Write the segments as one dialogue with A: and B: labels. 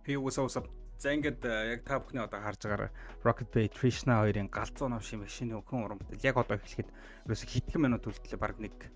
A: Hey what's up? За ингээд яг та бүхний одоо харж байгаагаар Rocket Bay Trishna 2-ын галзуу навшийн машины өхөн уран бүтээл яг одоо эхлэхэд ерөөсө хэдхэн минут үлдлээ баг нэг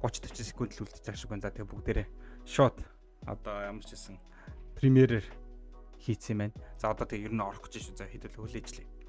A: 30-40 секунд л үлдчих шиг байна. За тэгээ бүгдээрээ short одоо ямар ч гэсэн премьерээр хийцсэн байна. За одоо тэгээ ер нь орох гэж шүү. За хэдүүл хүлээжлээ.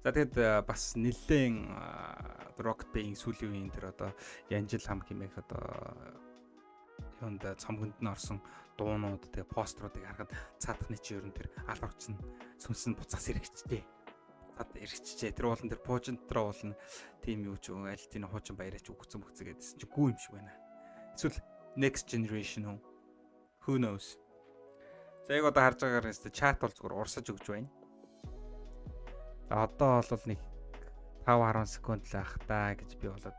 A: За тэгэд бас нэлээд Rocket Bay-ийн сүүлийн үеийн тэр одоо Янжил хам хэмээх одоо юунд цомгонд нь орсон дуунууд тэгээ постеруудыг харахад цаадахны чи ер нь тэр албарч нь сүнсэн буцаас эргэжтэй. Цаад эргэжчээ. Тэр уулан тэр пуужин дотроо уулна тим юу ч юм аль тийм хуучин баяраач үгцэн бүгцэн гэдсэн чи гүү юм шиг байна. Эсвэл next generation үү? Who knows. За яг одоо харж байгаагаар нэстэ чат бол зүгээр урсаж өгч байна. За одоо бол нэг 5-10 секунд л ах та гэж би болоод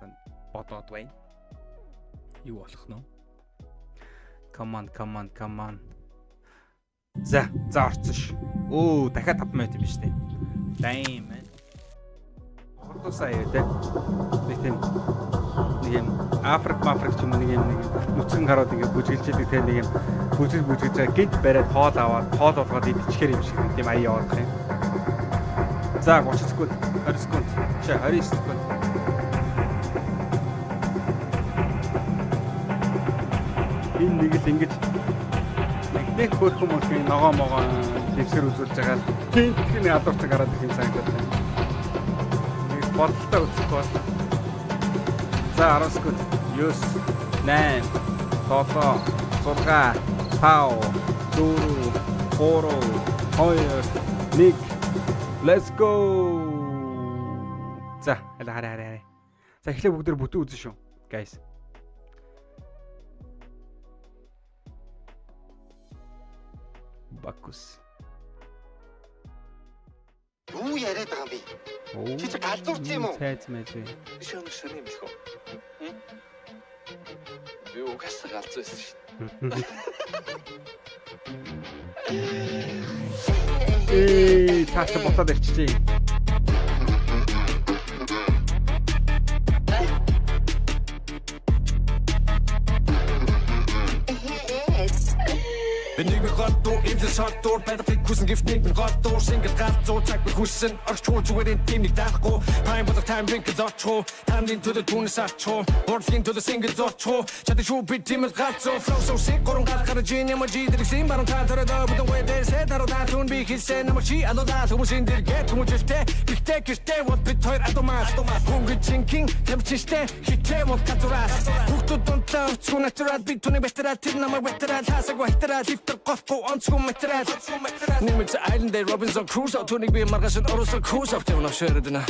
A: бодоод байна. Юу болох нь? Come on. За орцсон ш. Оо, дахиад 5 минут юм биш үү? Damn man. Хурдсаа яа тэ. Нэг юм Африк ч юм нэг юм нүцгэн гарууд ингэ бүжгэлждэг тэ нэг юм бүжгэлж гинт бариад хоол аваад хоол болгоод идчихэр юм шиг тийм аяа явах юм. За 30 секунд, 20 секунд, 20 секунд. Энэ нэг л ингэж нэг хөрхөн мөрхийн ногоо дэвсгэр үзүүлж байгаа л тэнхний алуурч гараад ирэх юм санагдаад байна. Нэг бодлоо үзэх бол. За 10 секунд. 9 8 7 6 5 4 3 2 1 Let's go. За хараа. За эхлээ бүгдээр бүтэн үзэн шүү. Guys. Бакус.
B: Юу яриад байгаа юм бэ? Чи галзуурч юм уу?
A: Сайз мэж.
B: Биш юм шиг юм бэлхүү. Юу гас галзуурсан шүү.
A: Таач ботоод ирчихжээ.
C: Wenn ich mich gerade in das Hot door bei der Kussen gift nicht mit gerade door single gerade so zeig mir Kussen auch schon zu den Team nicht da go time with the time drink dot show hand into the tune sat show or into the single dot show chat the show bit team gerade so flow so sick or gerade genie ma ji the same baron ta da with the way they said that that tune be his say na chi ado da so sin der get too much stay what bit toy automat hungry thinking tempchiste hite what katuras hukto don't love to natural bit to better tip na ma better hasa go better Goffo ontsгүй материал Нэмэт Island Day Robinson Crusoe түүнийг би маргааш нь оросоо Crusoe тавна ширээд нэ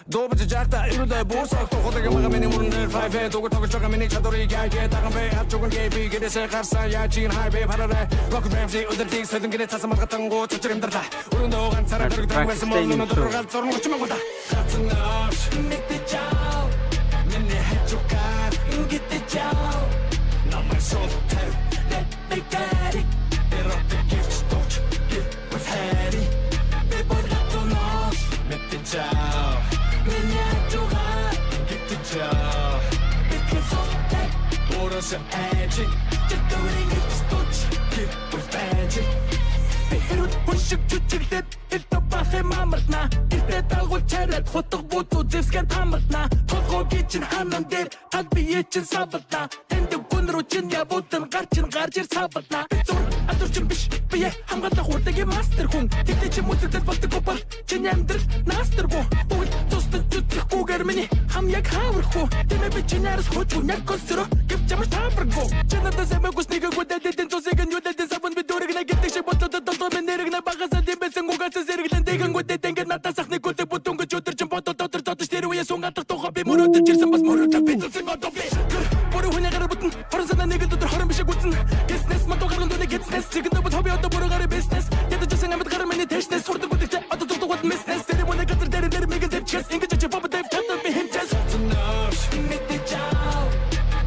C: Добж жагта ирүдэ босоо ходог юм миний мөрөн дээр 5 догор тоглож байгаа миний чадварыг яагаад таган бэ хавчгон гээби гэдээсээ гарсан яачин хайбэ параарэ Rocket Ramsey өдөртийг сэдэн гэрээ цасан маргатангуу цочор юмдарлаа өрөндөө ганцаараа дөрөгдөг байсан мөн өнөдөр гал зурм гоч мангуда хатнаш мэдээчаа миний хачукар ингэдэчаа намайг соттэй They got it. They're up the gifts, don't you get with Harry. They both got to know. Met the job. Меня juga get the job. Because of that, orders are edging. Just doing it, don't you get with magic. They hit it, push it, you chill it. It's the bahe mamarna. It's the dagul charat, khotog boto zevskan tamarna. Togo kitchen hanam der, tagbi yechin sabatna. Руу чин явуудан гарч ир сабатна бицур адурчин биш бие хамгаалах хурдгийн мастер хүн тэгтээ чи мөдөд болдог бол чин амьдрал наастергүй үл тусдаг зүтгэхгүйгээр миний хам яг хааврахгүй тэмээ би чинаарс хожгүй яг консро гэвч ямар таапраггүй чинада сэмэгүс нэг гүдэдэн тусэг нь юдэд сабан би дөрөг нэг гэдэг шиг бодлоо дотор мен нэрэг на багасаа дэмбэсэн угаас зэрэглэн дэгэн гүдэд ингээд надаас ахны гүдэ бүтөнгөж өдөр чин бодоо дотор дотор тэр үе сунгадаг тухай би мөрөдөж ирсэн бас мөрөдөж битсэн одоо би бүрүү хүнийгээр бүтэн Хорсона нэг өдөр хорон биш гүцэн Business мото гарган дүүний гитснес Чигэн дэбот хобби одоо бүрүү гари бизнес Ядаж жисэн амьд гаран миний тэшнес Сурдаг үдэгч одоо тулдаг бод миснес Тэр юм нэг газар дээр мэгэн зэвчгээс Ингэж ачи бобо дэв татар би хэмчээс Тунаш мэдээчаа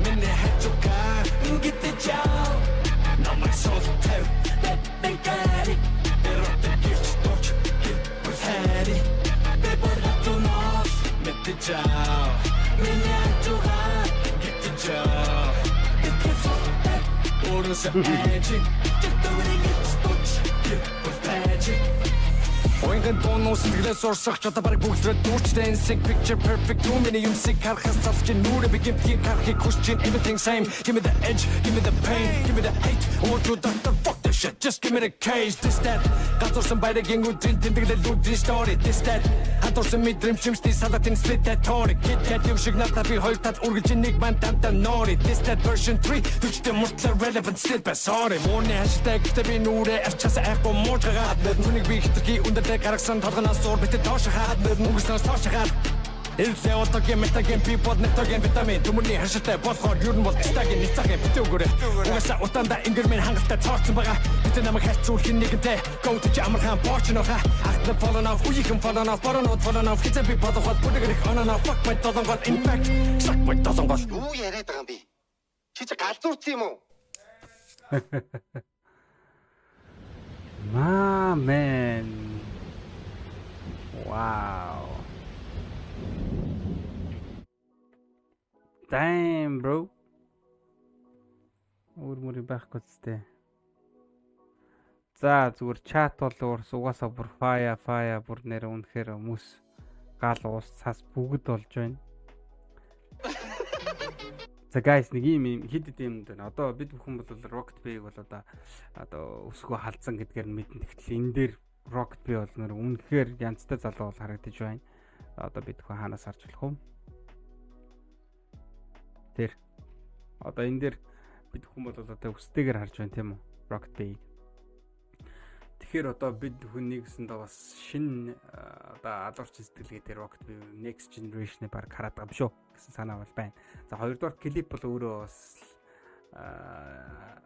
C: Миний хачукар ингэдэчаа Намайг соттэй They got it They're up the gifts don't you get with Harry They both got to know мэдээчaa Миний хачукар ингэдэчаа Orders are edging. Just doing it, Онгон бонус сэтгэлээс урсах чадаа бараг бүгдрээ дүүрчтэй insect picture perfect too many юмсыг харахаас залж нүрэ бигэмтгийг харахыг хүсэж everything same give me the edge give me the pain give me the hate or you doctor fuck this shit just give me the cage this that газарсан байргийн үдийн тэмдэглэл үүдийн story this that хатурсан мэдрэмжимсний салатын split that story kid cat юм шиг надад би хоёр тал үргэлж нэг ман тантаа нори this that version 3 түчтэй муртлаа relevant still but sorry мөрний hashtag тэ би нүрэ арчаас айхгүй муужгаад нүнийг би хитрхи өндөр гаргасан толгоноос зур битээ доош хаад нүгснээс тоош хаад элсээ отогийн метагийн people нэтогийн витамин түмний хашилтай болохоор юу нь бол стагийн ницагийн битээ өгөөрэй угаасаа утаанда ингэр минь хангалттай цоорсон байгаа битээ намайг хайцуулах нэгэнтэй go to jammerхан порч нөхө ахна fallen off үеийн fallen off fallen off хизээ би бодоход бүгд их оноо fuck my долонгол in fact suck my долонгол
B: юу яриад байгаа юм би? Чи ч галзуурсан юм уу?
A: Man. Wow. Damn, bro. Өөр байхгүй зү. За зүгээр чат бол угаасаа бүр фая бүр нэр үнэхээр хүмүүс гал уус цас бүгд болж байна. За guys нэг юм хэд юм дэ. Одоо бид бүхэн бол Rocket Bay-г бол одоо өсгөө халдсан гэдгээр нь мэднэ. Гэтэл энэ дээр Rocket Bay бол нэр үнэхээр янзтай залуу бол харагдаж байна. Одоо бид бүхэн хаанаас харж болох вэ? Тэр одоо энэ дээр бид бүхэн бол одоо өстэйгээр харж байна тийм үү? Rocket Bay. Тэгэхээр одоо бид бүхэн нэгсэндээ бас шинэ одоо алуурч сэтгэлгээ дээр Rocket Bay Next Generation-ыг баг хараад байгаа юм шүү гэсэн санаа бол байна. За хоёрдугаар клип бол өөрөө бас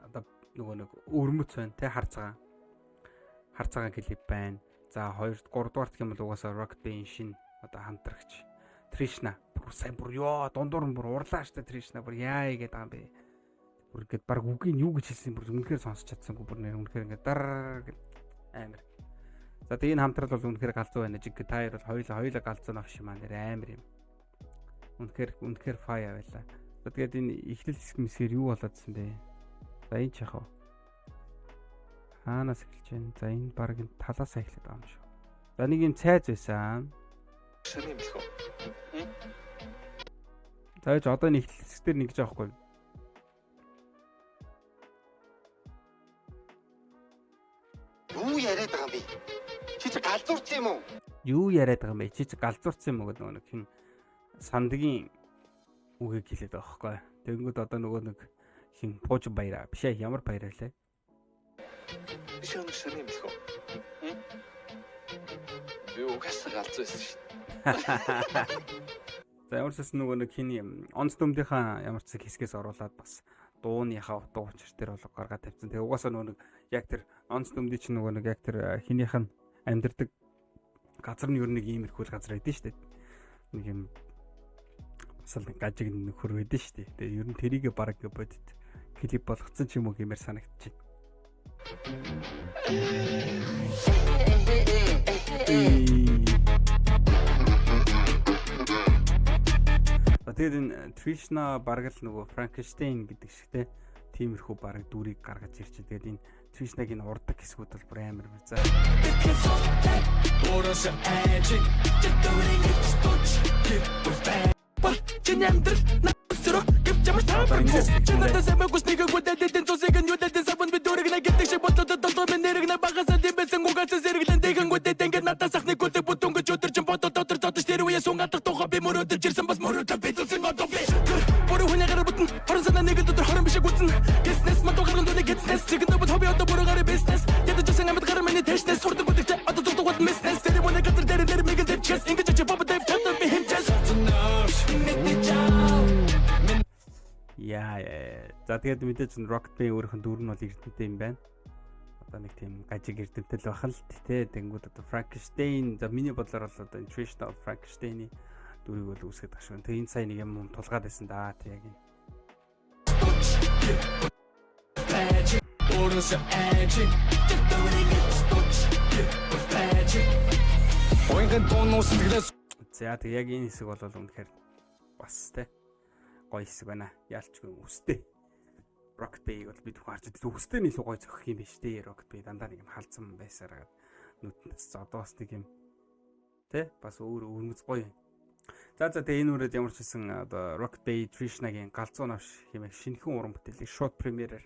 A: одоо нөгөө нэг өрмөц байна те харц байгаа клип байна. За 3дугаар гэх юм бол угаасаа Rocket Bay-ийн шинэ одоо хамтрагч Trishna бүр сайн бүр ёо дундуур нь бүр урлаа штэ Trishna бүр яа гэдэг байгаа юм бэ. Бүр ингээд баг үгийн юу гэж хэлсэн бүр үнэхээр сонсч чадсангүй бүр нэр үнэхээр ингээд дар амар. За тэгээ энэ хамтрал бол үнэхээр галзуу байна. Жиг таяр бол хоёулаа галзуу нах шиг маань нэр амар юм. Үнэхээр фая байлаа. За тэгээд энэ эхлэл хэсгэмсээр юу болоодсэн бэ? За энэ ч яхав. Хаанаас эхэлж байна? За энэ баг энэ талаас эхлэх байгаа юм шүү. За нэг юм цайз байсан.
B: Ширээ юм шүү.
A: За яж одоо энэ эхлэл хэсгээр нэг жаахгүй.
B: Юу яриад байгаа юм бэ? Чи ч галзуурсан юм уу?
A: Юу яриад байгаа юм бэ? Чи ч галзуурсан юм уу гэдэг нэг хин сандгийн үгийг хэлээд байгаа байхгүй. Тэгэнгүүт одоо нөгөө нэг хин пууж баяраа биш ээ ямар баяраа лээ?
B: Би шөнө ширээ юм шүү. Би угаас галзуурсан шүү.
A: За ямарчсан нөгөө нэг хин онц дөмдийнхаа ямарч хэсгээс оруулаад бас дууныхаа утга учир дээр бол гаргаад тавьсан. Тэгээ угаасаа нөгөө нэг яг тэр онц дөмдий чинь нөгөө нэг яг тэр хинийх нь амьдэрдэг газар нь ер нь нэг иймэрхүү газар байдэн шүү дээ. Нэг юм бас л гажиг нөхөр байдэн шүү дээ. Тэгээ ер нь тэрийгэ бараг бодит клип болгоцсон ч юм уу гэмээр санагдчих. Тэгээд энэ Trishna бараг л нөгөө Frankenstein гэдэг шигтэй тиймэрхүү бараг дүрийг гаргаж ирч. Тэгээд энэ Trishna-гийн урдаг хэсгүүд бол бүр амар байна. За. За тэгээд мэдээж Rocket Bay өөрийнх нь дүр нь бол эрдэнэтэй юм байна. Одоо нэг тийм гажиг эрдэнэтэй л бахал тэ тэнгууд одоо Frankenstein за миний бодлоор бол одоо Trishna Frankenstein-ийн дүрийг бол үүсгэж байгаа шүү. Тэгээ энэ сая нэг юм тулгаад байсан да тэг яг энэ. За тэг яг энэ хэсэг бол үнэхээр бас тэ гоё хэсэг байна. Яалчгүй үстэй. Rocket Bay бол бид харж үстэй нь илүү гоё зохих юм биш дээ. Rocket Bay дандаа нэг юм халдсан байсараа нүднээс одоо бас нэг юм тэ бас өөр өрмөц гоё. За тэгээ энэ үрээд ямар ч хэлсэн одоо Rocket Bay Trishna-гийн галзуу навш хэмээх шинэхэн уран бүтээлийг шууд премьерээр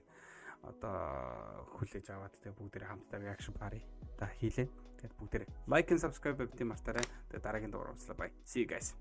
A: одоо хүлээж аваад тэгээ бүгдээ хамтдаа реакшн пари та хийлээ. Тэгээд бүгдээ лайк and subscribe бити мартаарай. Тэгээд дараагийн дугаар уулзлаа. Bye. See you guys.